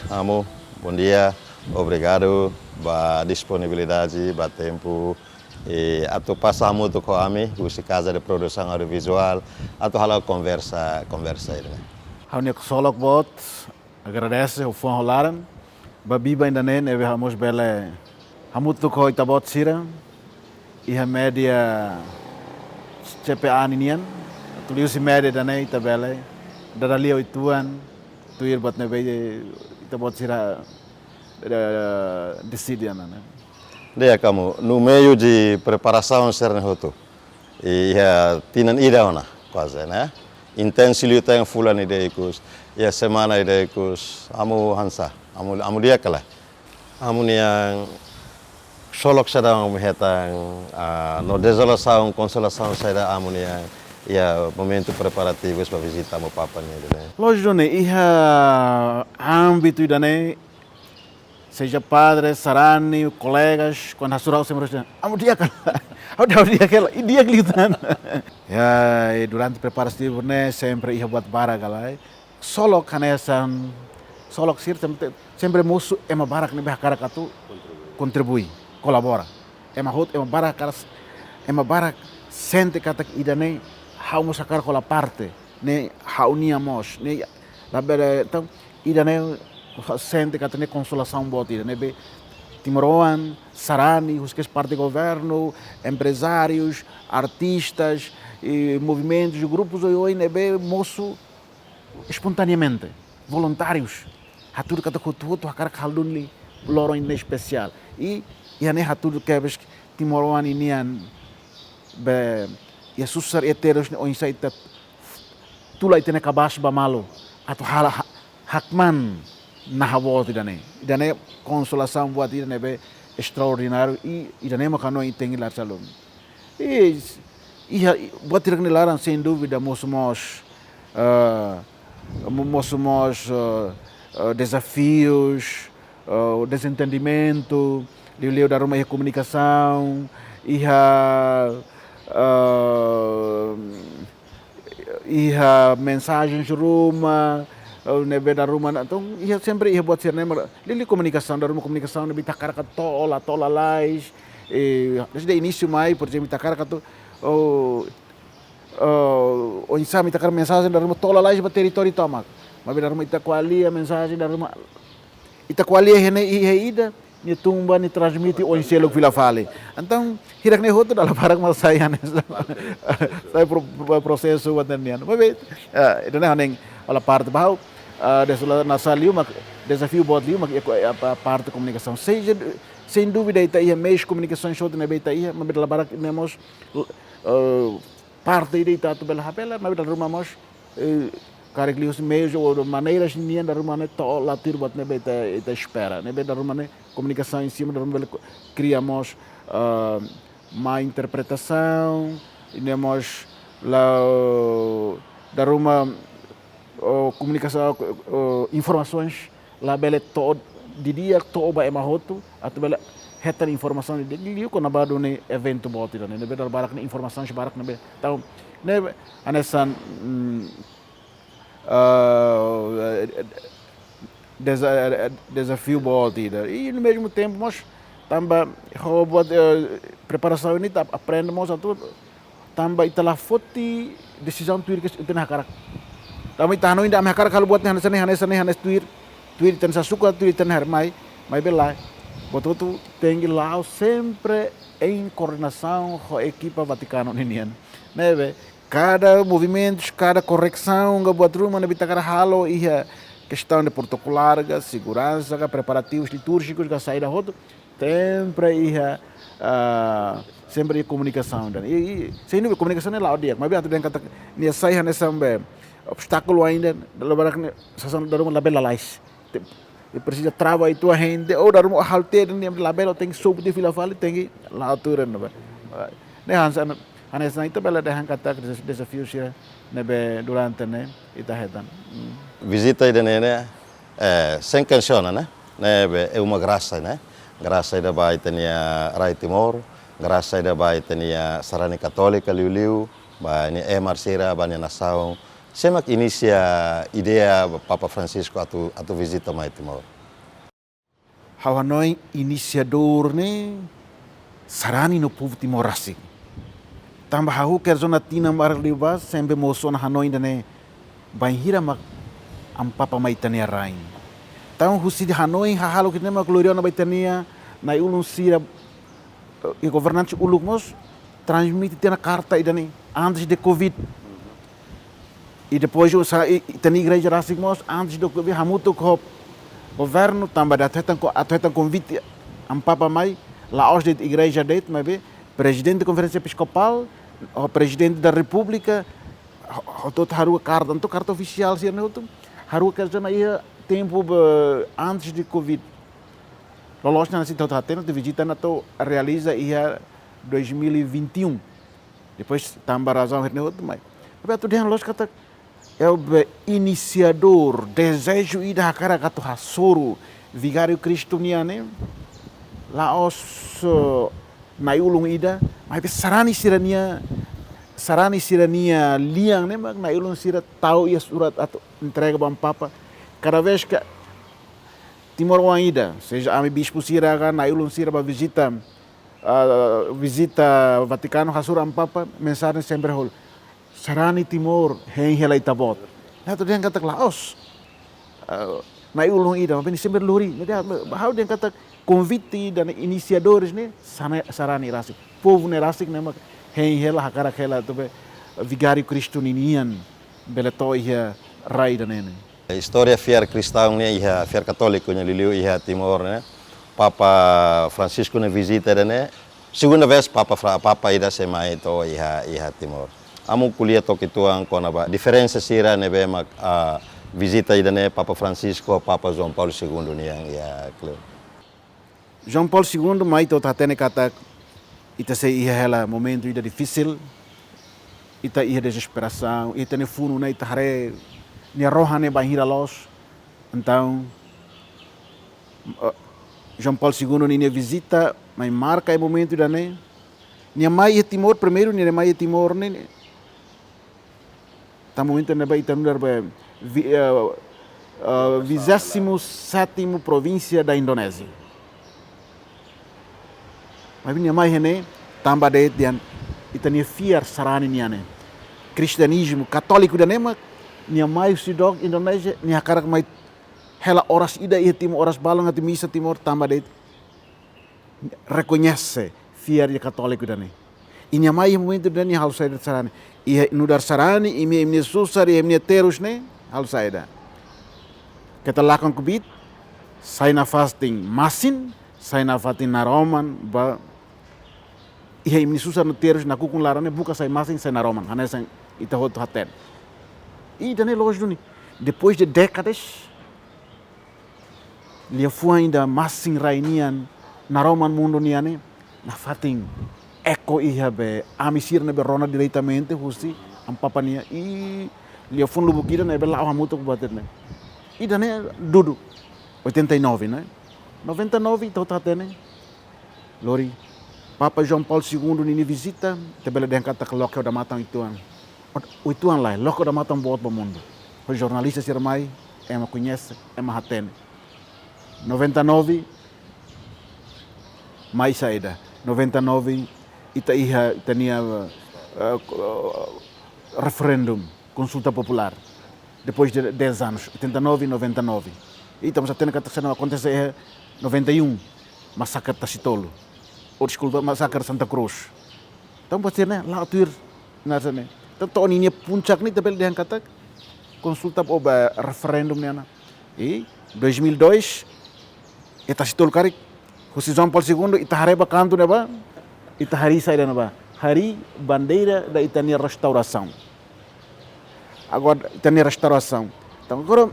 Amo, bom dia, obrigado pela disponibilidade, pelo tempo. E a tu passamos com a mim, a casa de produção audiovisual, a tu hala conversa aí, né? Hounik solok bot, agradece o fã rolaram. Babiba ainda nem, neve hamos bele. Hamut tu koi tabot sira. Iha média cepe aninian. Tuliu si média danei tabele. Dadali oituan. Tuir bot neve tabot sira decidian, né? Dia kamu, no meio de preparação serna hotu. E tinan ida ona, quase, né? Intensi liu tayang fulan ideikus, ya semana ideikus, amu hansa, amu dia kala. Amu niang solok sedang mehetang no desolação, consolação saida amu niang ya momento preparativos para visitar mo papa ni, né? Lógico, né? Iha âmbito dane seja padre, sarani, colegas, quando a surau sempre diz, amo dia aquela, e dia que lidan. E durante preparativo, né, sempre ia buat barak lá. Solo kanesan, solo sir sempre moço é uma barak nebe cara katu contribui, colabora. É uma hot, é uma barak sente kata idane hau musakar kola parte, ne hau niamos, ne la bere então idane sente que tem consolação boa, né? Timoroan, Sarani, os que é parte do governo, empresários, artistas, movimentos, grupos, hoje né? Moço espontaneamente, voluntários, hatudo que tudo a cara calunli, loro em especial e né hatudo que é Timoroan inian be e susar eteros o insaita tula itene kabas ba malo atu hala hakman nahawot idane consolação buat idane be extraordinário e idane makano tem lá salom e buat idane laran sem dúvida mosmos desafios desentendimento leu da Roma e comunicação mensagens Roma nebe da rumah então ia sempre ia buat sirne lili comunicação da rumah comunicação nebe takar ka tola lais desde início mai por exemplo takar ka o insami takar mensagem da rumah tola lais ba território tomak mas da rumah itaquali a mensagem da rumah itaquali hene ida ni tumba ni transmite o inselo vila fale então hirak ne hoto dalam barang mal saya saya prosesso watanian mas itu ne haneng ala parte bahau nasaliu desafio buat liu a parte comunicação seja sem dúvida ita ia meios comunicações show na beita ia mas dalam barang nemos parte ida tu bela hapela mas dalam rumah mos carreglios meios ou maneiras nian da rumah ne to latir buat nebe ita espera nebe da rumah ne comunicação em cima da rumah criamos má interpretação e nemos lá da rumah comunicação informações lá bele to di dia to ba emahotu atau bele hetan informação di dia ko nabado ne evento boti ne bele barak ne informações barak ne então ne anesan desafio boti e no mesmo tempo nós também robot preparação ini aprendemos atu também itala foti decisão tuir que tem na cara Kami tahano inda mahkar kalau buatnya hanes tuir tan sasuka tuir tan hermai mai belai botu tengi lao sempre em coordenação com a equipa Vaticano ninian neve cada movimento cada correção ga buat rumah nabi takara halo ia questão de protocolar ga segurança ga preparativos litúrgicos ga saída rodo sempre ia sempre comunicação dan e sem dúvida comunicação é lá dia mas bem tem kata nia sai hanes sambe obstáculo ainda dalam barang sasana darum label lais precisa trava itu ainda ou darum halte ni label tem sob de fila fale tem lá altura né hanes itu bela dah kata desafios ya nebe durante né itahetan visita ida né sem canção né é uma graça né graça ida vai tenia Rai Timor graça ida vai tenia Sarani Católica liu ba ni Marcira ba ni Nação Semak inicia ideia Papa Francisco atu visita mai Timor. Hau Hanoi inisiador ne sarani no povo Timor-Leste. Tambah hau quer zona tina mar libas sempre moço na Hanoi ne banhira mak ampapa maitania rain. Então husi de Hanoi hahalo que nema gloriona baitania na ulun sira e governante ulumos transmite na carta idane antes de Covid. E depois tem igreja rasimos antes do Covid hamuto ko governo tambah até convite ampapa mai laos de igreja det mas presidente da conferência episcopal, o presidente da república, tot haru carta oficial sir no haru kerja ia tempo antes de Covid. Lolos na cidade hatena de visita na to realiza ia 2021. Depois tambah razão no mais. Mas tu dia los kata é o iniciador, desejo ida cara kata hasoro vigário cristoniane laos na ulung ida, mas sarani sirania liang ne na ulung sira tahu ia surat atau entrega bang papa. Cada vez que Timor ida, seja a bispo sira kan na ulung sira ba visita Vaticano hasura papa mensagem sempre hol sarani Timor hen helai tabot. Nah tu dia kata laos na ulung ida, mas sempre luri. Dia how dia kata convite dan inisiadores ne sarani rasik. Povo ne rasik ne mak hen hela hakara hela tu vigário cristonian beleto ia rai dan ne. A história fiar cristão né, fiar católico né, liliu ia Timor né. Papa Francisco ne visita né. Segunda vez Papa ida semai to ia Timor. Amu kuliah toki tuang kona ba diferença sira ne be mak visita ida né Papa Francisco, Papa João Paulo II ne yang ia kleu. João Paulo II mai to tatene kata ita se ia hela momento ida difícil. Ita ia desesperação, ita ne funu na ita hare ni rohane bahira los. Então João Paulo II ni visita, mas marca o momento da ne. Ni mai Timor primeiro ni mai Timor ne. Tá momento ne ba ita nundar ba 27ª província da Indonésia. Mas ni mai hene tambah de dian ita ni fiar sarani ni ane. Cristianismo católico da nema ni mai sidok Indonésia ni hakarak mai hela oras ida ia Timor oras balang ati misa Timor tambah de reconhece fiar de católico da ne. Ini mai momento da ni hal saida sarani. Ia nudar sarani imi susar imi terus ne hal saida. Kita lakukan kubit sai na fasting masin, sai na fasting naroman ba ia imi susar no terus na kukun larane buka sai masin sai naroman. Hana sai ita hoto haten. E dane logo duni. Depois de décadas lia fu ainda masin rainian naroman mundo niane na fating eco ia be amisir ne be rona diretamente husi ampapania e lia fu lubukira ne be lawa muto kubater ne. E dane dudu 89 né? 99 então tá tendo Lori Papa João Paulo II ni visita te bela den kata ke lokho da matang ituan. Ituan lá, lokho da matang bot ba mundo. O jornalista sir mai ema conhece, ema hatene. 99 mais saída. 99 Itaíha tinha referendum, consulta popular. Depois de 10 anos, 89 e 99. E estamos a ter que acontecer 91, massacre Tacitolo. Ou desculpa, massacre Santa Cruz. Então pode ser, né? Lá o tuir, nada, né? Então tô ninya puncak ni tabel dia kata consulta oba referendum ni ana. E 2002 Tacitolo karik José João Paulo II itahareba canto né ba? Itahari saída ba? Hari bandeira da Itania restauração. Agora Itania restauração. Então agora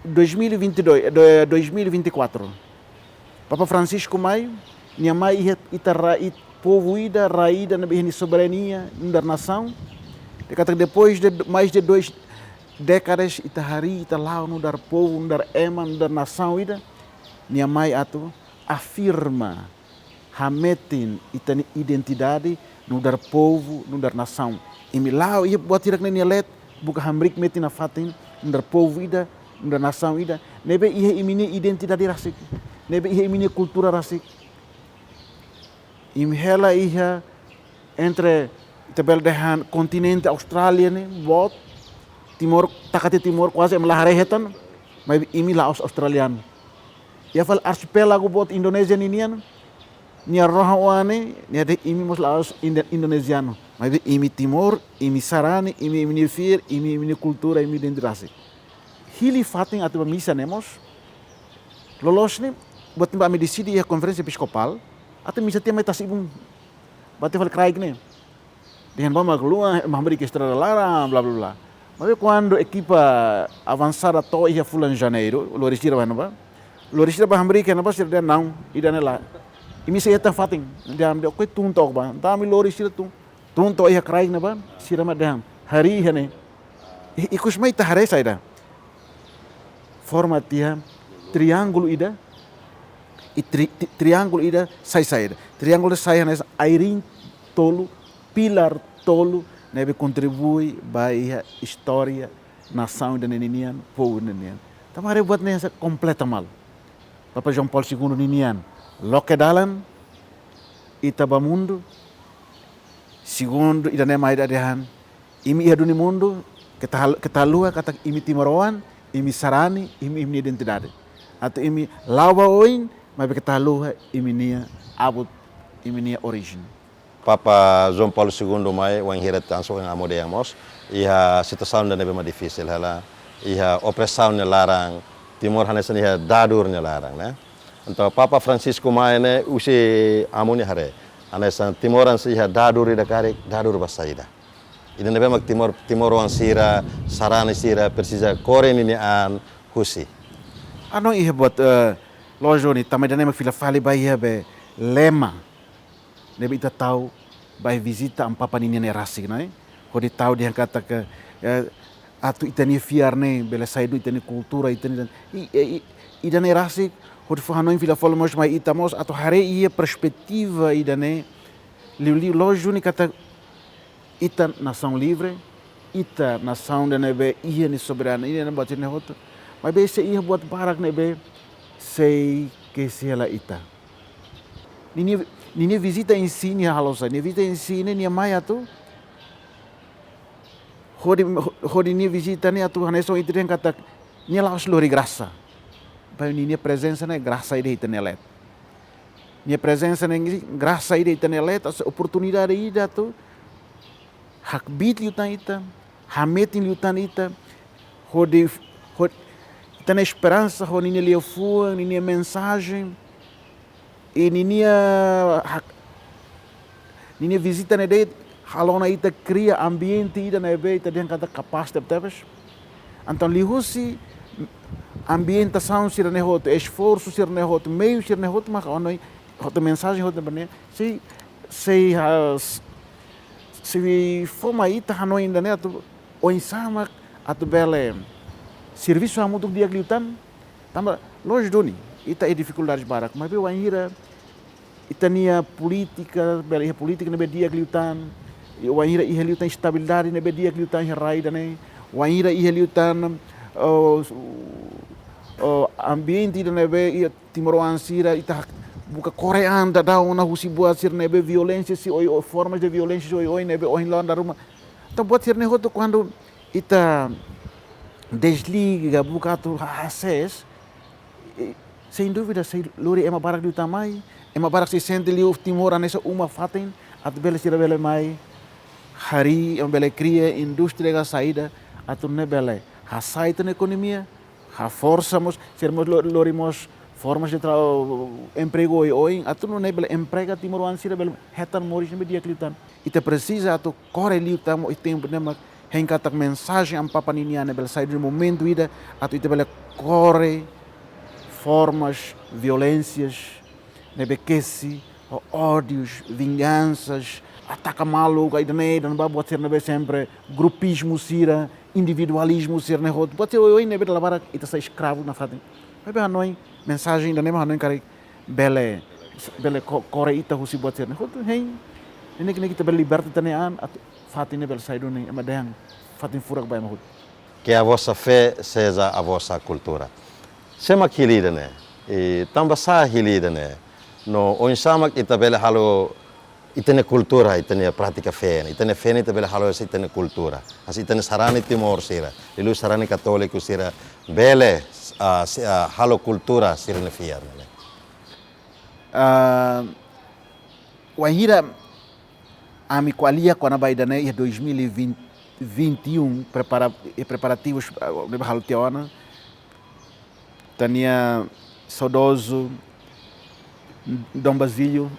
2024 Papa Francisco mai nia mai itara povo ida raída na bihni soberania da nação. Depois de mais de 2 décadas itahari italau no dar povo no dar ema no dar nação ida nia mai atu afirma hametin itani identidade no dar povo no dar nação. E milau ia buat tirak nia let buka hamrik metin afatin no dar povo ida da nação ida, nebe ihe imini identidade rasik, nebe ihe imini cultura rasik. Imhela ihe entre tabel dehan continente Australia ne, bot Timor, takati Timor quase melaharehetan, mas imi Laos australiano. Ya fal archipelago bot Indonesia ninian, nia roha wane, nia de imi mos Laos indonesiano. Mas imi Timor, imi Sarani, imi Fir, imi cultura, imi identidade. Hili fating atu misa nemos, lolos ni, buat mbak mi decidi ya konferensi episcopal, atu misa tia metas ibung, bate fal kraig ne. Dengan bama keluar, memberi ke estrada larang, bla bla bla. Mas quando equipa avançada to ia fulan janeiro, lorisira vai nova. Lorisira ba memberi ke nova sir dia não, ida nela. Imi se eta fating, dia ambil koi tung tok ba. Ta mi lorisira tung. Tung to ia kraig nova, sira ma deham. Hari hene. Ikus mai ta hare saida. Forma tia triângulo ida. Triângulo ida sai saida. Triângulo sai nes airin tolo, pilar tolo, nebe contribui para a história, nação da Ninian, povo Ninian. Então, a buat nessa completa mal. Papa João Paulo II Ninian, Lokedalan, Itabamundo, segundo ida nema ida dehan, imi ia duni mundo, ketalua kata imi Timoroan, imi Sarani, imi identidade. Atau imi lawa oin, mas ketalua imi nia abut, imi nia origin. Papa João Paulo II mai wang hira tanso yang amode amos iha situação da nebe ma difícil hala iha opressão ne larang Timor hanesan iha dadur ne larang né então Papa Francisco mai ne usi amoni hare hanesan Timoran si iha dadur ida kare dadur basaida ida nebe mak Timor wan sira sarani sira persija kore ni an husi ano iha buat lojo ni tamai da nema fila fali bai be lema nebe ita tahu by visita ang papa ninya ne rasik nai kodi tahu dia kata ke atu itani fiar ne bela saidu itani kultura itani idane rasik kodi fahanoi fila folmos mai itamos atu hare ia perspektiva idane li lojo ni kata ita nação livre ita nação da nebe ia ni soberana ia ne batin ne hoto mas be se ia buat barak nebe sei que se ela ita Nini visita em si, nia halosa, nia visita em si, nia maya tu. Hodi nia visita nia tu, haneso itu yang kata, nia laos lori graça. Pai nia presença né graça ide ita nelet. Nia presença né graça ide ita nelet, as oportunidade ida tu. Hakbit liutan ita, hametin liutan ita. Hodi ita na esperança, hodi nia liofua, nia mensagem. E ninia visita nede halona ita cria ambiente ida nebe ita dia kata capaz de teves então lihusi ambientação sir ne hot esforço sir ne hot meio sir ne hot mas onoi hot mensagem hot bane se forma ita hanoi ainda né tu o insama atu bele serviço a muito dia gliutan tamba longe doni ita é dificuldades barak mas eu ainda itania política bela política nebe dia gliutan o ainda ia liutan estabilidade nebe dia gliutan raida né o ainda ia liutan o ambiente da nebe ia Timoroan sira ita buka Korean da una husi buat sir nebe violência si oi formas de violência oi nebe oi lá na ruma então buat sir ne hoto quando ita desliga buka tu acess sem dúvida sei lori ema barak di utamai ema barak se sente li of Timor nessa uma faten at bele sira bele mai hari em bele cria indústria ga saída atu ne bele ha saita na economia ha forçamos sermos lorimos formas de emprego oi atu no ne bele emprega Timor sira bele hetan moris ne dia klitan ita precisa atu corre li utamo e tempo ne mak henkatak mensagem am papa ninia ne bele saída no momento ida atu ita bele corre formas, violências, nebequece, ódios, vinganças, ataca maluco, aí não vai botar sempre grupismo, sira, individualismo, sira, né? Pode ser oi nebe lavar ita sa escravo na frente. Mas bem hanoi mensagem da nema hanoi kare bele kore ita husi buat sira, né? Hein, ini kita bele liberta tanean at fatin nebe saido ne amadang fatin furak bay mahut. que a vossa fé seja a vossa cultura. Sema hilida né, e tamba sa hilida né, no onsama kita bela halo itene cultura, itene prática fé, itene fé ita bela halo itene cultura, as itene sarani timor sira, ilu sarani católico sira, bele halo cultura sira ne fiar né. Wahira ami qualia quando vai dar né 2021 preparativos de Halteona tinha saudoso Dom Basílio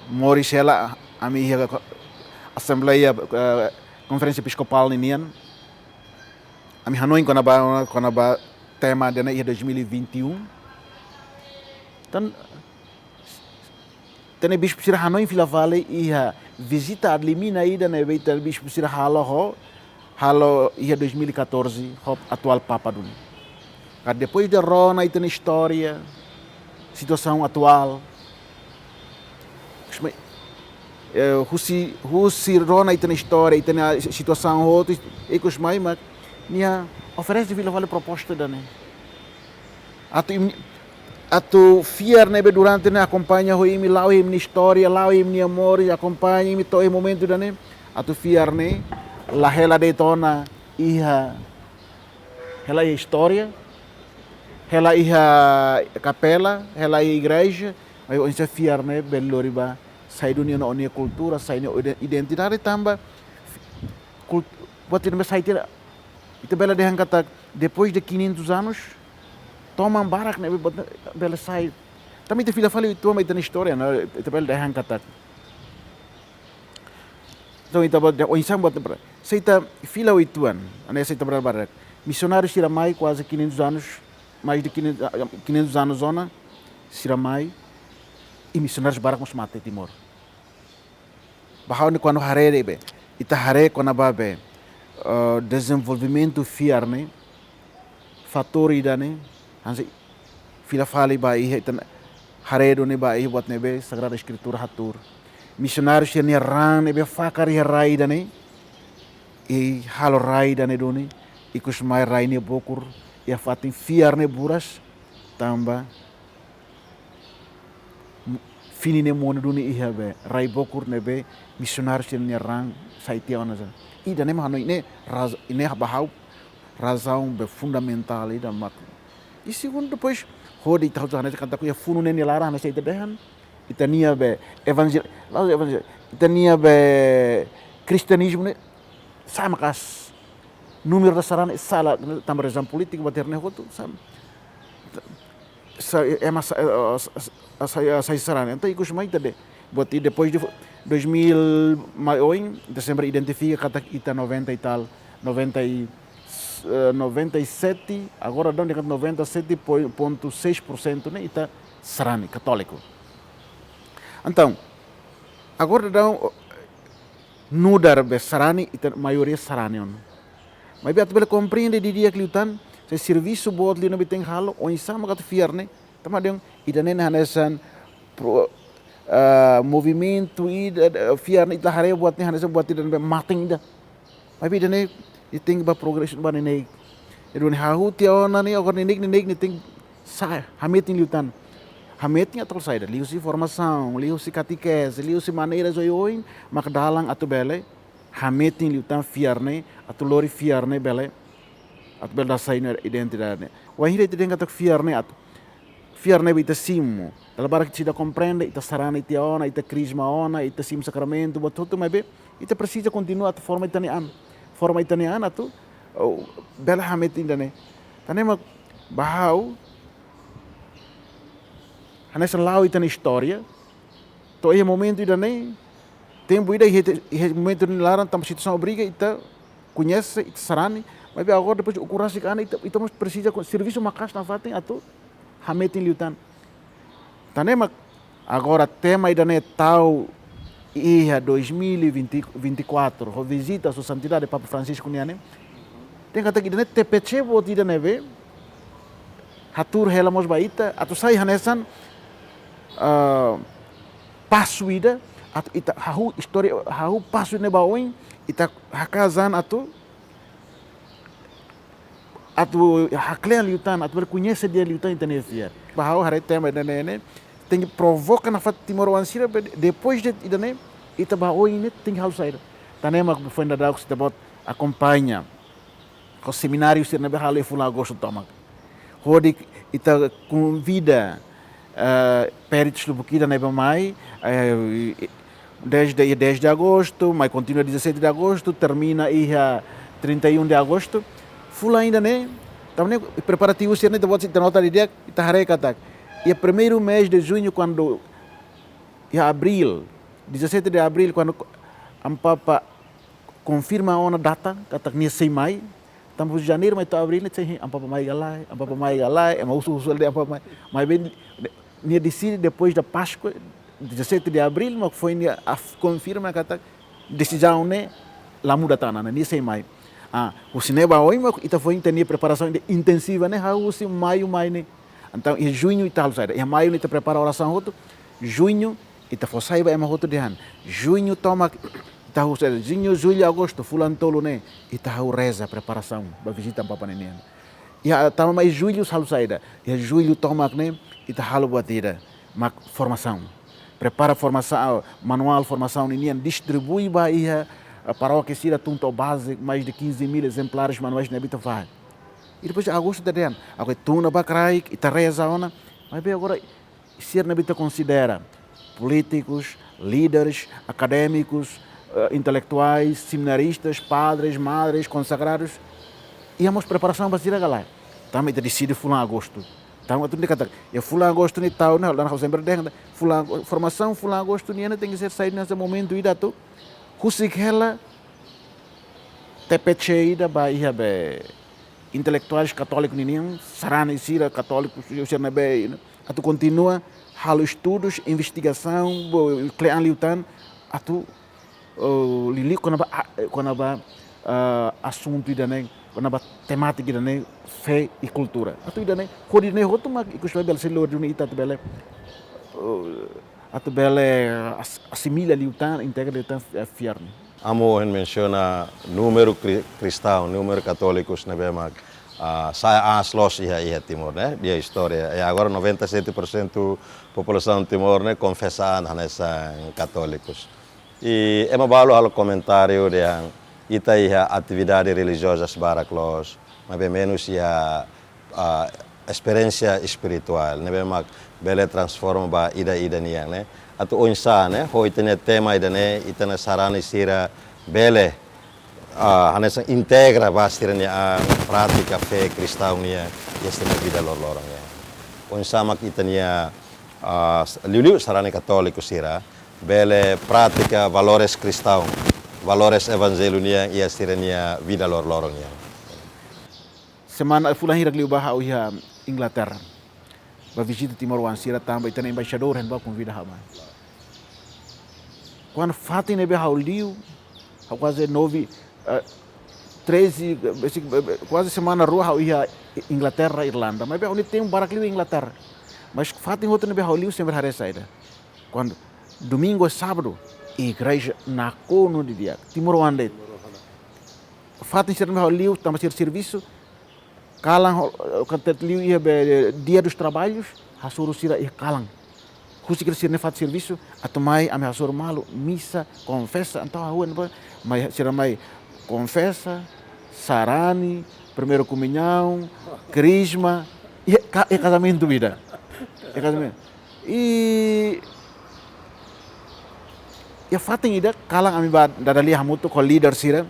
Moris ela a minha assembleia conferência episcopal ninian a minha Hanoi quando ba tema de né 2021 então tem bispo sira Hanoi Vila Vale e a visita adlimina ida né beita bispo sira halo ia 2014 o atual papa do depois de Rona tem história situação atual Husi Rona tem história e tem a situação outra e que os mais mas minha oferece Vila Vale proposta da né atu fiar né durante né acompanha o imi lá o imi história lá o imi amor e acompanha imi todo momento da né atu fiar né la hela de tona iha hela história hela iha capela hela igreja aí onde fiar né beloriba sai dunia no onia cultura sai no identidade tamba buat ele sai tira itu bela de kata depois de 500 anos tomam barak né bela sai também te filha fala itu mas tem história né itu bela de kata então itu buat o insam buat sai ta fila ituan ane sai ta barak missionários Siramai quase 500 anos mais de 500 anos zona Siramai e missionários barak nos mate Timor bahau ni quando harere be ita hare quando babe desenvolvimento fiar né fator ida né hansi fila fali ba ihe ita hare do ne ba ihe buat nebe sagrada escritura hatur missionários ni ran nebe fakari rai da né e halo rai da né do ne e kus mai rai ne bokur e fatin fiar ne buras tamba fini ne mone do ne ihe be rai bokur nebe missionários ni ran saitia ona e da ne ma ne bahau razão be fundamental da mak e segundo depois rode tal já kata ku ya funu ne lara na sei dehan itania be evangel itania be cristianismo ne sama kas número da sarana sala tambah razão político bater ne hotu sam sai sarana então ikus mai tade boti depois de 2000 maioin dezembro identifica kata ita 90 e tal 97 agora dão de 97,6% né ita sarani católico então agora dão nudar be sarani ita maioria sarani on mas bem bela compreende de dia que lutan se serviço bot li no biteng halo on sama kat fiarne tamadeng ida nen hanesan movimento fiarne ita hare buat ne hanesan buat ida mating ida mas bem ne iting ba progression ba ne edun hahu tiona ne agora ne ting sai hameting lutan hameting atol saida liu si formação liu si catequese liu si maneiras oin makdalang atu bele hameting lutan fiarne atu lori fiarne bele atu bela sai na identidade wahira te denga tak fiarne atu fiarne ita simo dalla bara que da compreende ita sarana ita ona ita crisma ona ita sim sacramento botuto mas be ita precisa continuar atu forma italiana tu bela hamet indane tane ma bahau hanes lau itana história to e momento idane tempo ida e momento ni laran tam situação obriga ita conhece ita sarani mas be agora depois o curasi kana ita precisa serviço makas na fatem atu hamet liutan tane ma agora tema idane tal ia 2024 ho visita a sua santidade Papa Francisco niane tem kata kidane TPC bot ida neve hatur helamos baita atu sai hanesan pasu ida atu ita hahu história hahu pasu ne baoin ita hakazan atu atu haklean liutan, atu conhece dia liutan indonesia. Bahau hari tema idane tem que provoca na fat Timor Wansira depois de idane ita bahau ini tem hal sair. Tanema foi da dago se bot acompanha o seminário se na behale fula agosto tomak. Hodi ita convida peritos do Bukida na mai desde 10 de agosto, mas continua 17 de agosto, termina aí a 31 de agosto. Fula ainda né, também preparativo se né de botar nota de dia, ita hareka. E o primeiro mês de junho quando abril, 17 de abril quando ampapa confirma a data, kata ni sei mai, estamos janeiro mas abril sei ampapa mai galai, é mau usul de ampapa mai bem ni decide depois da Páscoa 17 de abril, mas foi confirma que decisão né lá muda tanana, nem sei mais. O cinema hoje, mas ita foi entender preparação intensiva né, o maio né. Então em junho ita hal saída, em maio ita prepara a oração outro, junho ita foi saiba é outro de han, junho toma ita hal saída, junho, julho, agosto, fulano tolo né, ita hal reza preparação para visita papa neném. E tama mais julho hal saída, e julho toma né, ita hal batida, mak formação. Prepara formação, manual formação neném, distribui para a paróquia Sira Tunto base, mais de 15.000 exemplares manuais na Bita vai. E depois de agosto de ano, agora tuna bacrai, e reza ona, mas bem agora Sira na Bita considera políticos, líderes, acadêmicos, intelectuais, seminaristas, padres, madres, consagrados, e a preparação para Sira galá. Também decide fulano agosto. Então, tu dikata, ya fulano agosto ni tahu na, lá na sempre denga, fulano formação fulano agosto ni tem que ser sair nesse momento ida tu. Husik hela tepecheida bahia be intelectuais católicos ninguém sarana e sira católicos eu sei na be atu continua halo estudos investigação clean liutan atu lili quando ba assunto idane quando ba temática idane fé e cultura atu idane hodine hotuma ikusla bel selo duni ita bele atu bele assimila liutan integra liutan fiarni. Amo menciona número cristão, número católicos na Bemak. Saya aslos ia Timor, né? Dia história. E agora 97% população Timor, né, confessam nessa católicos. E é balo ao comentário de ita ia atividade religiosa baraclos, mas bem menos ia experiência espiritual, né? Bemak bele transforma ba ida niang, né? Atau onsa ne ho itene tema idane itana sarani sira bele hanesa integra bastirnya a pratica fé cristãonia este na vida lorong ya onsa mak itania liu sarani católico sira bele pratica valores cristão valores evangelunia ia sirania vida lorong ya semana fulan hira liu bahau ia Inglaterra ba visita Timor Wansira também itana embaixador hen ba convida hama. Quando fatem nebe hauliu, quase 13, quase semana rua hau ia Inglaterra, Irlanda, mas onde tem baracliu Inglaterra, mas fatem outro nebe hauliu sempre hare saída. Quando domingo e sábado, igreja na cono de dia, Timor Wande, fatem ser nebe hauliu, tamo ser serviço, kalang kantetliu ia dia dos trabalhos, hasuru sira ia kalang. Kusi kita sirne fat serviço, atomai ame hasor malu, missa, confessa, então a rua mas siramai confessa, sarani, primeiro comunhão, crisma, e casamento vida. É casamento. E a fatem ida kalang ame ba dadali hamuto com líder sira.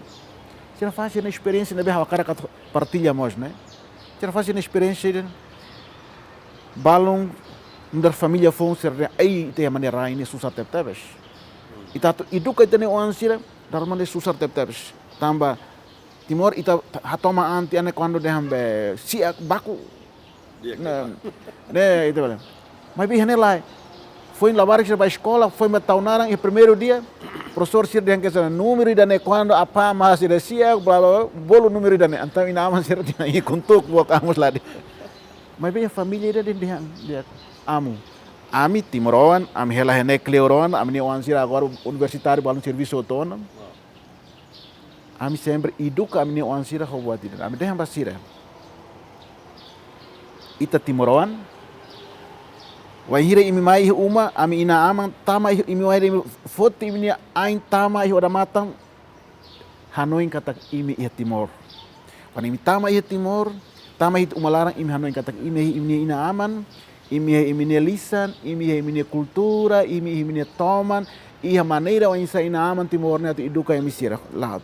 Sira faz na experiência na beha cara partilha mos, né? Sira faz na experiência balong da família foi ser aí tem a maneira ini susah tep-tepes. Ita educa itane oansira darmane susah tep-tepes. Tamba Timor ita hatoma anti ane quando de hambe siak baku. Né, itu bala. Mas bi hane lai. Foi lavar que para escola, foi mataunaran e primeiro dia professor sir yang que número dane quando apa mas ida siak blá blá bolo número dane. Então ina aman sir tinha contuk buat kamus lá. Mas bem a família dia Ami Timoroan, ami hela hene Cleoroan, ami wansira agora universitário balon serviço autônomo. Ami sempre educa ami wansira ho buat ini. Ami deh basira. ita Timoroan, wahire imi mai uma, ami ina amang tama imi wahire foto imi ain tama ora matang, Hanoi katak imi iha Timor. Pan imi tama iha Timor, tama hit umalarang imi Hanoi katak imi ina aman, imi lisan, imi kultura, imi toman, iha maneira wa insa ina aman Timor ne atu iduka imi sira lahat.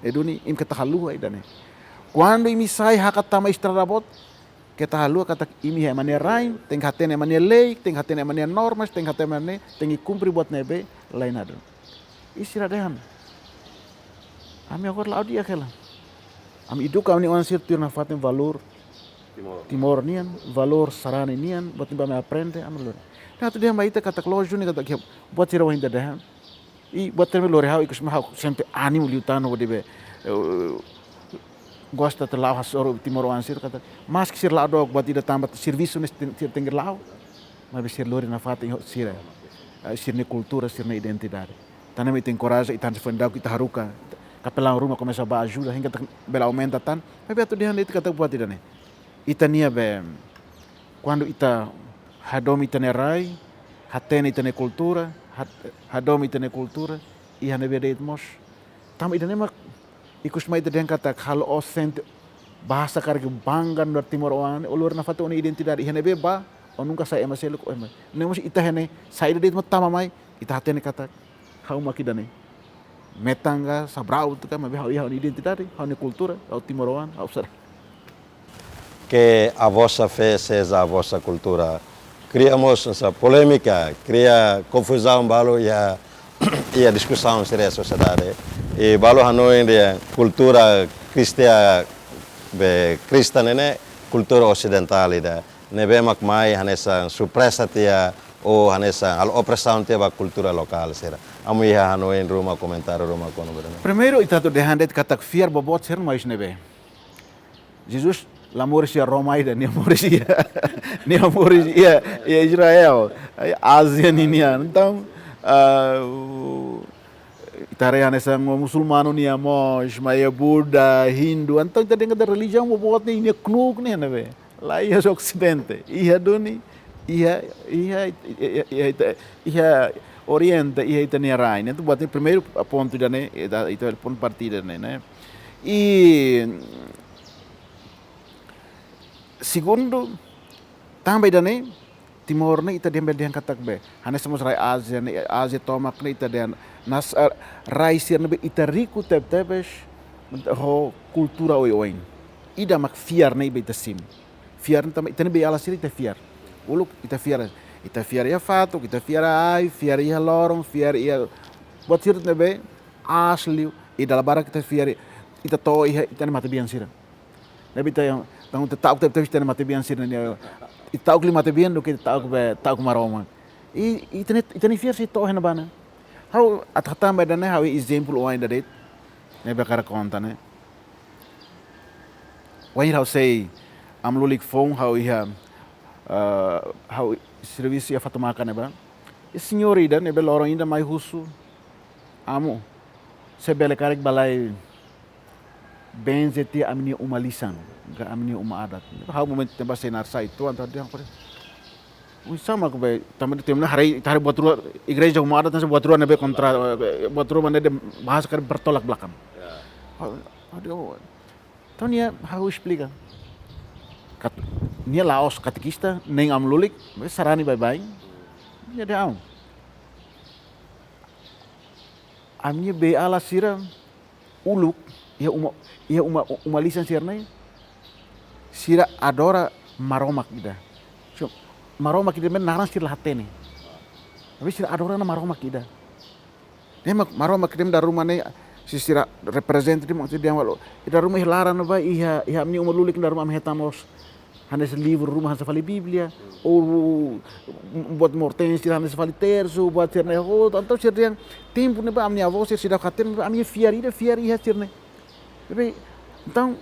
Eduni im katahalua idane. Quando imi sai hakat tama estrarabot, katahalua katak imi ha maneira rain, tem hatene maneira lei, tem hatene maneira normas, tem hatene maneira tem cumprir buat nebe lain adu. Isira dehan. Ami agora lá o dia aquela. Ami iduka ni orang sirtir na fatem valor Timor nian, valor sarani nian, buat tiba me aprende amor. Na tu dia maita kata kloju ni kata buat sira wahinda dehan. I buat terme lore hau ikus mahau sempre animo liutano debe gosta te lau hasoro Timor ansir kata mas que sir lau dog buat ida tambah serviço nesse sir tengger lau. Mas sir lore na fatem sira. Sir ne cultura, sir ne identidade. Tanam tem coragem e tan se fundau kita haruka. Kapelang rumah começa a ajuda, hingga bela aumenta tan. Mas betul dia itu kata buat tidak nih. Ita nia be, quando ita hadom ita nerai, hatene ita ne cultura, hadom ita ne cultura, iha ne beda itmos. Tam ita nemak, ikus mai ita dia kata halo osent bahasa karga bangga dari Timor Wan, olor na fatu oni identidade iha ne beba, onunka saya emaselo ko emai. Nemos ita hene, saya ida itmos tamamai, ita hatene kata hau makidane. Metanga, sabrau tu kan, mas hau identidade, hau cultura, hau Timoroan, hau sara. Que a vossa fé seja a vossa cultura. Criamos essa polêmica, cria confusão, balo e a discussão sobre a sociedade. E balo Hanoi de cultura cristã, cristã né, cultura ocidental ida. Nebe makmai hanesa supressa tia ou hanesa a opressão tia a cultura local será. Amu ia Hanoi em Roma comentário Roma kono berana. Primeiro ita tu dehandet katak fiar bobot ser mais nebe. Jesus lamores ia Roma ida, ni amores ia Israel, Ásia ninia. Então itare hanesa musulmano ni amos, mas Buddha, Hindu. Então ita dengar da religião bobot ni knuk ni nebe. Lá ia o Ocidente, ia doni, ia Oriente e Itanerai, né? Tu bota primeiro ponto da né, itu ponto partida né? E segundo também da né, Timor né, ita dia dia katak be, hanya semua rai Asia né, Asia tomak né, ita dia nas rai sir né, ita rico tebes, ho cultura oi, ida mak fiar né, ita sim, fiar também ita né be ala sir ita fiar, uluk ita fiar. Ita fiar ia fato, ita fiar ai, fiar ia lorong, fiar ia buat sir nebe asli, e dalam barang kita fiar ita to ita mata bian sir. Nebe ita yang tang tahu ita mata bian sir ni, ita tahu mata bian do que tahu maroma. E ita ni fiar si to hena bana. How atatam ba dane how example o ainda det. Nebe cara conta né. Why how say am lulik phone how ia how serviço ia fatumakan né ba? E senhor ida né beloro ainda mais russo. Amo. Se bele karek balai benzeti amni uma lisan, amni uma adat. How moment tempat senar sai tu antar dia apa? Sama ko ba tamad temna hari buat ruang igreja uma adat nasa buat ruang nebe kontra buat ruang mana de bahas kar bertolak belakang. Aduh. Então nia how explica? Nia Laos katekista neng amlulik, sarani bye-bye. Nia de am. Amnya be ala sira uluk, ia uma lisan sirnai. Sira adora maromak ida. So, maromak ida men naran sir hatene. Tapi sira adora na maromak ida. Dia maromak ida da rumah ne si sira representatif maksud dia walau. Ida rumah hilaran ba ia amnya umululik da rumah hetamos. Hanya livro rumah hanya fali Biblia, ou buat morten sih hanya fali terço, buat cerne oh, então sir yang tempo ne ba amnia avó sir sida katen amnia fiari ia cerne. Tapi então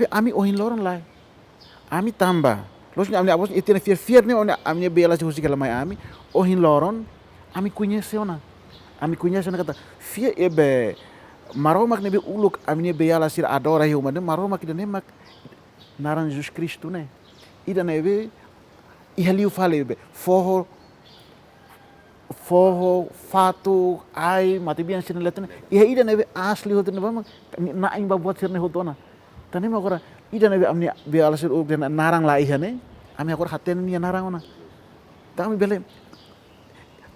ami ohin loron lai. Ami tamba. Los amnia avó itene fiar ne ona amnia bela se husi kala mai ami ohin loron ami conhece ona. Ami conhece ona kata fiar ebe maromak ne be uluk amnia bela sir adora hiuma ne maromak ne mak narang Jesus Cristo né. Ida neve iha liu fale be forro fato ai mati bian sirne letene iha ida neve asli hotene bama na imba buat sirne hotona tani ma agora ida neve amni be alasir og den narang la iha ne ami agora haten ni narang ona tami bele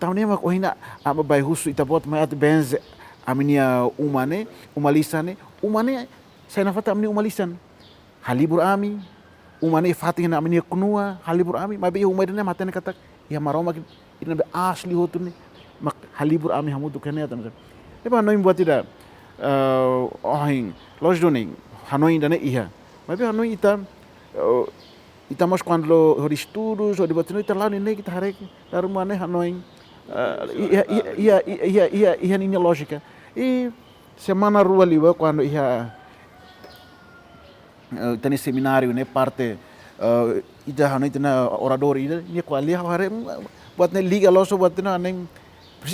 tawne ma ko hina aba bai husu itabot ma at benz aminia umane umalisane umane saya nafata amni umalisan halibur ami umane fatin na amni kunua halibur ami ma be umay dene matene katak ya maroma ina be asli hotune mak halibur ami hamudu kene atan e ba noim buat ida ohin lojdoning hanoi dane iha ma be hanoi ita mas quando hori estudos ou debatendo ita lá nem kita harek daru mane hanoi ia linha lógica e semana rua liwa quando ia tem seminário né parte ida hanoi tena orador ida ia quali hare buat ne liga loso buat tena nem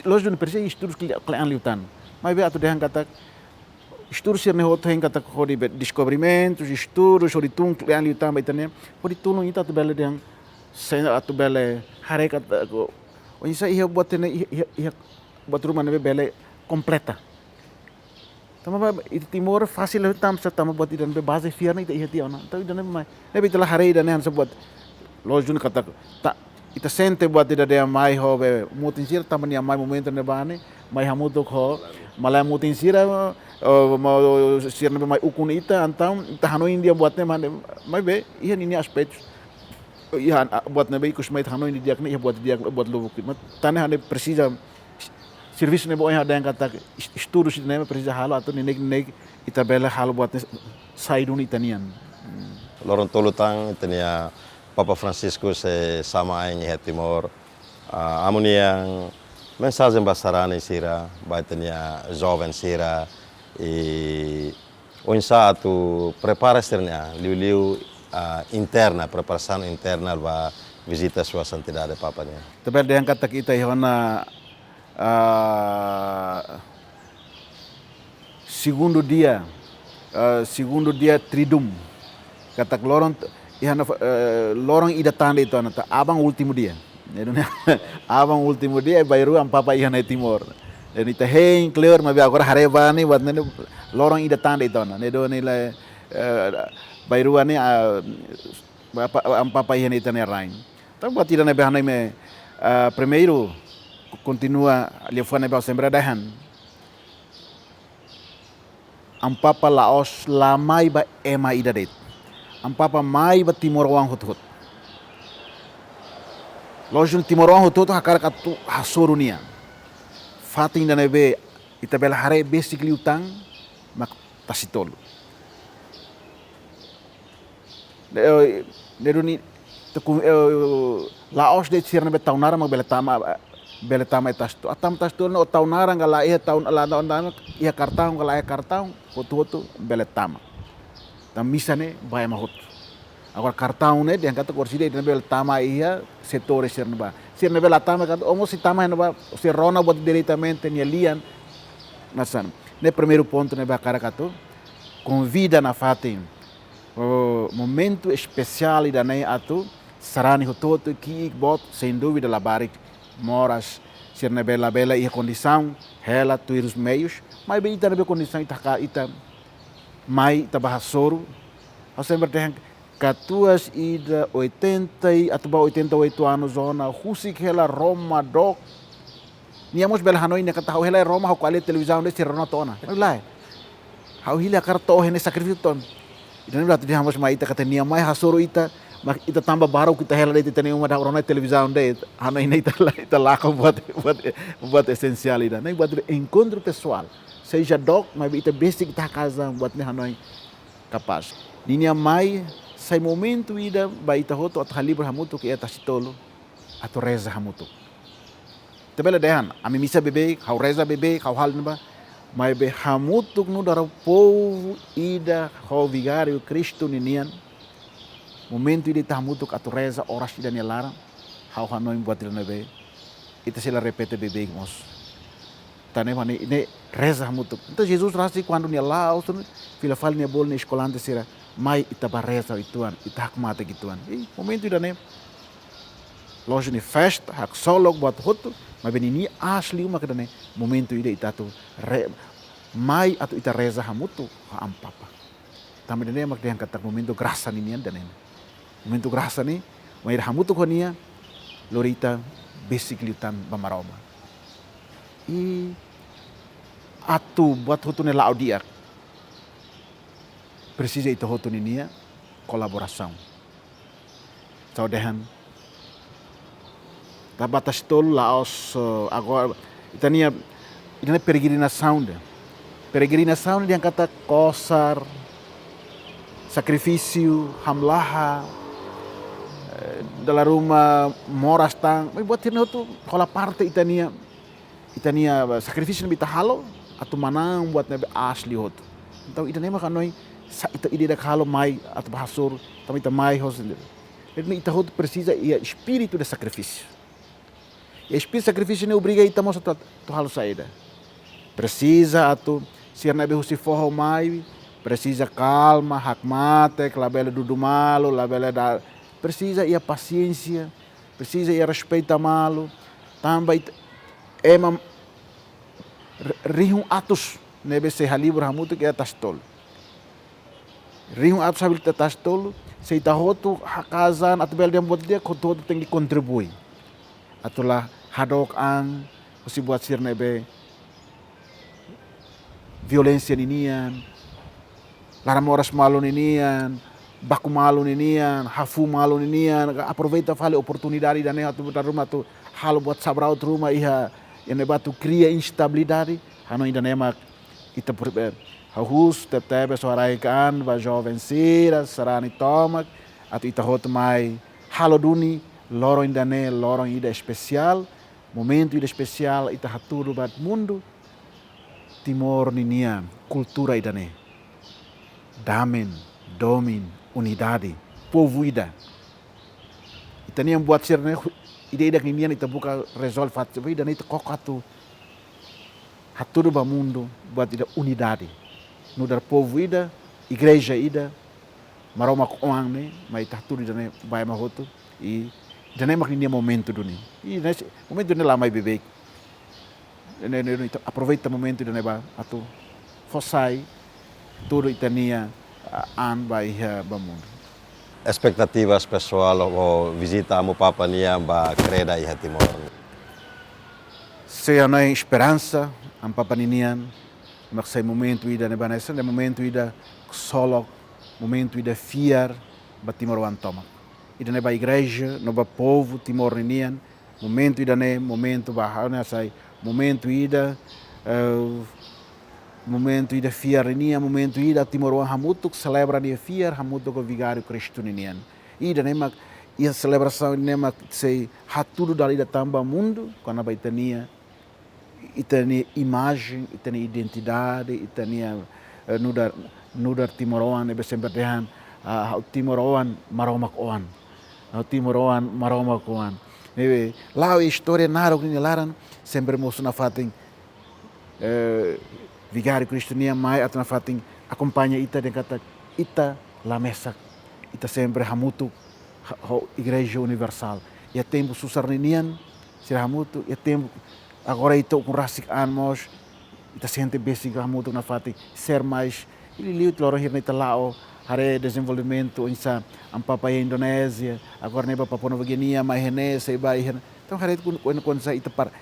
loso ne perse estudos que klean liutan mas be atu dehan kata estudos sirne hoto hen kata hori descobrimentos estudos hori tung klean liutan baitane hori tulung ita tu bele dehan sena atu bele hare kata o isa ia buat tena ia buat rumah nebe bele completa. Tama itu timur fácil lah tam tama buat idan be base fiarna ita ia tiona. Tapi idan mai nebe ita lah hari idan han sebut lojun kata ta ita sente buat ida dia mai ho be mutin sir taman ya mai momento ne bane mai hamuto ho malai mutin sira mau sir ne mai ukun ita antam ita hano india buat ne mai be ia ini aspek iya buat nabi kus mai thano ini diak ni buat diak buat lu mat tanah ane precisa serviço ne bo ada yang kata estudos ne precisa halo atau nek ita bela halo buat saidun itanian Lorong tolutang itania Papa Francisco se sama ai Timor amuni yang mensagem basarani sira baitania jovem sira e o insato prepara sernia liu interna, preparação interna para visita sua santidade papanya. Tapi ada yang kata kita ihona segundo dia tridum kata lorong ida tanda itu anata abang último dia. Abang último dia baru papa ihana Timor. Dan ita hein clear mas agora harebani buat lorong ida tanda itu ana. Nedo nilai Bairu ani papa ia nita nerain. Tapi buat tidak nabe hanai me primeiro continua ali foi nabe Assembleia dahan. Papa laos lamai ba ema idadet. Papa mai ba Timor wang hut. Lojun Timor wang hut hakar katu hasurunia. Fating dan nabe itabel hare basically utang mak tasitolo. Deduni Laos de sirna be taunara mag bele tama tasto atam tasto no taunara ngala ia taun ala na ia kartang ngala ia kartang foto bele tama misane vai mahut agora kartang ne dia kata korside de bele tama ia setore sirna bele tama kata omo si tama ba si rona bot diretamente ni lian nasan ne primeiro ponto ne ba cara kato convida na fatin o momento especial da nei atu sarani hototo ki bot sem dúvida labarik moras sirna bela e condição ela tuiros meios mas bem ita be condição ita mai ita bahasoro ao sempre tem catuas ida 80 atu ba 88 anos zona husik ela Roma dok niamos bela hanoi ne kata ela Roma ho quali televisão de sirna tona lai hau hila karto hene sacrifício ton Ita berarti dia harus mai ita kata nia mai hasoro ita tambah baru kita hela de ita nenhuma da orang televisão de hana ini ita laku buat esensial ida nem buat encontro pessoal seja doc mas ita basic da casa buat ne hanoi capaz nia mai sai momento ida ba ita hoto at halibur hamuto que eta sitolo ato reza hamuto tabela dehan ami misa bebe hau reza bebe hau hal neba mas be hamutuk no dar povo ida ho vigário Cristo ninian momento ida hamutuk atu reza oras ida nelara hau hanoi buat ida nebe ita sila repete bebe mos Tane mana ini reza hamutuk. Então Jesus rasi quando nia lá, fila fala nia bol na escolante sira, mai ita barreza ituan, ita hak mata gituan. E momento ida ne, loja ni festa, hak solog buat hotu, mas benini asli uma kada ne, momento ida ita tu mai atau ita reza hamutu ha ampapa. Tama dene mak dia kata momento grasa ni nian dane. Momento grasa ni, mai hamutu ko nia, lorita basically tan bamaroma. E atu buat hotu ne lau dia precisa itu hotu ni nia kolaboração. Saudahan tabatas tol laos agora itania peregrinação de peregrinação dia kata kosar sacrifício hamlaha dalam rumah moras tang mas buat ini hotu kola parte itania sacrifício nabi tahalo atau manang buat nabi asli hotu. Então ita nema kanoi ita ide dak halo mai atau bahasur também ita mai hos. Então ita hotu precisa espírito de sacrifício. E espírito de sacrifício não obriga ita moça tu halo saída. Precisa atau se nabi husi forro mai precisa calma, hakmate, labela dudu malo, labela da precisa paciência, precisa respeita malo, também emam rihung atus nebe se halibur hamutu ke atas tol. Rihung atus habil atas tol, se ita hotu hakazan atau bel dia buat dia hotu tinggi kontribui. Atulah hadok ang usi buat sir nebe violência ninian, laramoras malu ninian, baku malu ninian, hafu malu ninian, aproveita fale oportunidade da atu buat rumah tu halo buat sabrau rumah iha yang batu cria instabilidade, hano ainda nema ita hahus tetebe soarai kan va jovem sira sarani tomak atu ita hot mai halo duni loro ainda ne loro ida especial momento ida especial ita haturu bat mundo Timor ninia cultura ida ne damen domin unidade povo ida ita niam buat sirne ida ninian ita buka resolve fat ida ne ita kokatu haturu ba mundo buat ida unidade no dar povo ida igreja ida maroma koang ne mai haturu ida ne bai mahoto e ida ne mak ninia momento duni e nesse momento ne lá mai bebek ne aproveita momento ida ne ba atu fosai tudo itania an bai ba mundo. Expectativas pessoal o visita amo Papa Nia ba creda iha Timor. Se há esperança am Papa Ninian, mas se momento ida ne banesa, ne momento ida solo, momento ida fiar ba Timor wan toma. Ida ne ba igreja, no ba povo Timor Ninian, momento ida ne momento ba hana sai, momento ida fiar Ninian, momento ida Timor wan hamutuk celebra dia fiar hamutuk o vigário Cristo Ninian. Ida ne mak ia celebração ne mak sei hatudo dali da tamba mundo, quando ba itania itania imagem, itania identidade, itania nudar Timoroan ebe sempre dehan Timoroan maromak oan. Timoroan maromak oan. Ebe lá história nada o que laran sempre moço na fatem vigário cristiania mai atna fatem acompanha ita de kata ita la mesa ita sempre hamutu igreja universal. Ya tempo susarninian sira hamutu ya tempo agora ito com rasik anmos ita sente basic hamutu na fati ser mais ili liut loro hirna ita lao hare desenvolvimento insa am papaya Indonésia agora neba Papua Nova Guinea mai henesa iba hirna então hare kun sa ita par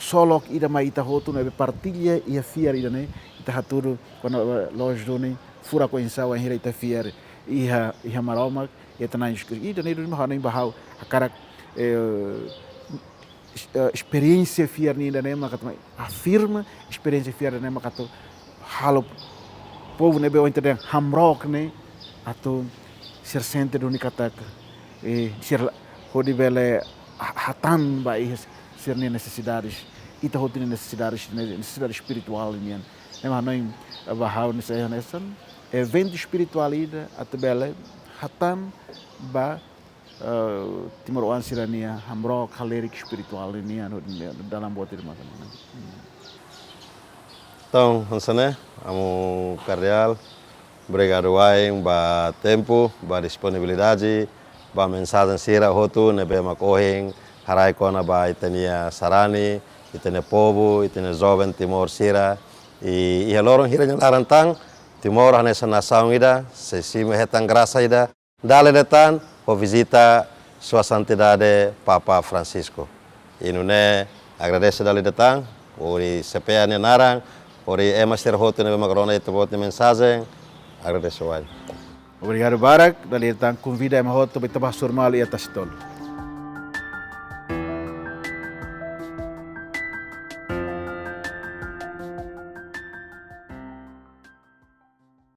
solok ida mai ita hotu na partilha ia fiar ida ne ita haturu quando loja doni fura ko insa wa hira ita fiar iha maromak ita na ida ne do ma bahau akarak experiência fiar ni dane makato afirma experiência fiar dane makato halo povo ne beu entender hamrock ne ato ser sente do nikataka ser hodi bele hatan ba ser ni necessidades ita hodi necessidades espiritual nian ne manoi bahau ni saya nesan evento espiritual ida ato bele hatan ba Timor sirania hamro kalerik spiritual ini dalam buat irma. Então, Hansane, amo cardeal, obrigado aí, ba tempo, ba disponibilidade, ba mensagem sira hotu, nebe makohing, harai kona ba itenia sarani, itenia povo, itenia jovem Timor sira, e lorong hiranya larantang, Timor hanesa nação ida, se sime hetang graça ida, dale detan, o visita sua santidade Papa Francisco. E nune agradece dale detan, ori CPA narang, ori emaster hotu nebe makrona itu buat mensagem, agradeço aí. Obrigado, Barak. Dali, então, convida a Mahoto para surmal e atas tolo.